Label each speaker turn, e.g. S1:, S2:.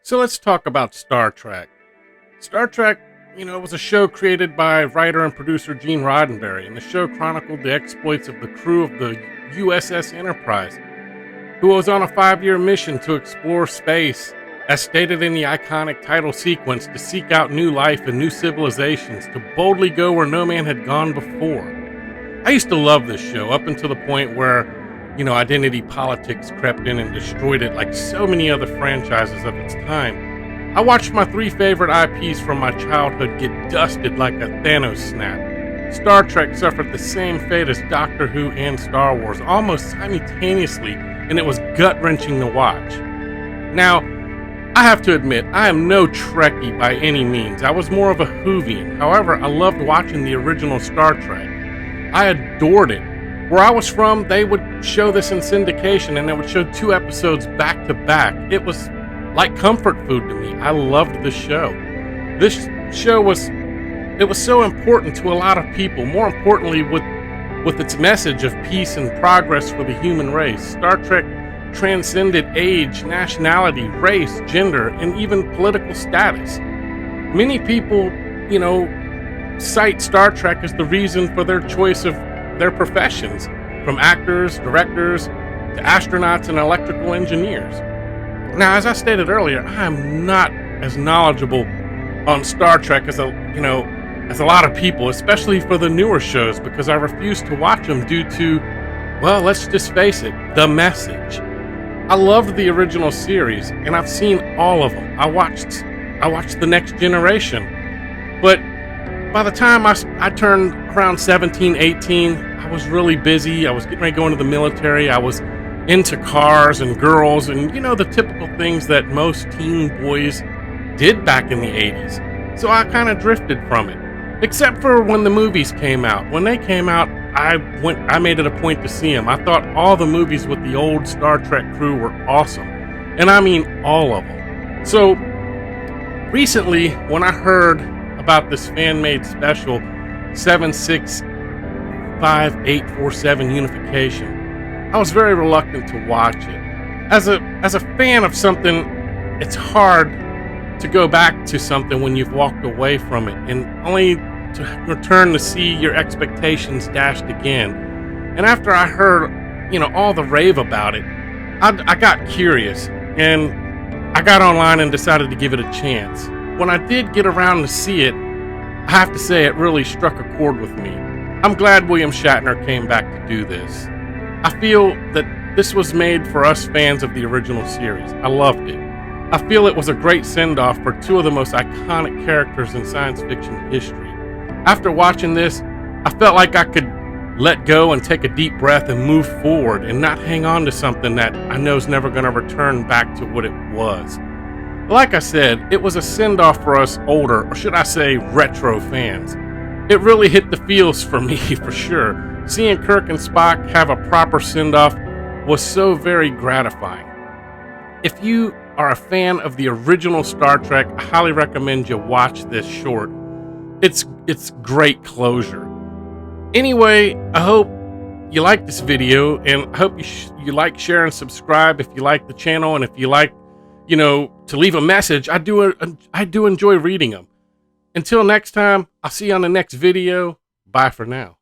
S1: So let's talk about Star Trek. Star Trek, was a show created by writer and producer Gene Roddenberry, and the show chronicled the exploits of the crew of the USS Enterprise, who was on a 5-year mission to explore space, as stated in the iconic title sequence, to seek out new life and new civilizations, to boldly go where no man had gone before. I used to love this show up until the point where, identity politics crept in and destroyed it like so many other franchises of its time. I watched my 3 favorite IPs from my childhood get dusted like a Thanos snap. Star Trek suffered the same fate as Doctor Who and Star Wars almost simultaneously, and it was gut-wrenching to watch. Now, I have to admit, I am no Trekkie by any means. I was more of a Whovian. However, I loved watching the original Star Trek. I adored it. Where I was from, they would show this in syndication, and they would show 2 episodes back to back. It was like comfort food to me. I loved this show. This show was so important to a lot of people. More importantly, with its message of peace and progress for the human race. Star Trek transcended age, nationality, race, gender, and even political status. Many people, cite Star Trek as the reason for their choice of their professions, from actors, directors, to astronauts and electrical engineers. Now, as I stated earlier, I am not as knowledgeable on Star Trek as a lot of people, especially for the newer shows, because I refuse to watch them due to, well, let's just face it, the message. I loved the original series, and I've seen all of them. I watched The Next Generation, but by the time I turned around 17, 18, I was really busy. I was getting ready to go into the military. I was into cars and girls and, the typical things that most teen boys did back in the 80s. So I kind of drifted from it, except for when the movies came out. When they came out, I made it a point to see them. I thought all the movies with the old Star Trek crew were awesome. And I mean all of them. So recently, when I heard about this fan-made special 765-847 Unification, I was very reluctant to watch it. As a fan of something, it's hard to go back to something when you've walked away from it and only to return to see your expectations dashed again. And after I heard, all the rave about it, I got curious and I got online and decided to give it a chance. When I did get around to see it, I have to say it really struck a chord with me. I'm glad William Shatner came back to do this. I feel that this was made for us fans of the original series. I loved it. I feel it was a great send-off for 2 of the most iconic characters in science fiction history. After watching this, I felt like I could let go and take a deep breath and move forward and not hang on to something that I know is never going to return back to what it was. Like I said, it was a send-off for us older, or should I say retro fans. It really hit the feels for me, for sure. Seeing Kirk and Spock have a proper send-off was so very gratifying. If you are a fan of the original Star Trek, I highly recommend you watch this short. It's great closure. Anyway, I hope you like this video, and I hope you like, share, and subscribe if you like the channel, and if you like, to leave a message. I do enjoy reading them. Until next time, I'll see you on the next video. Bye for now.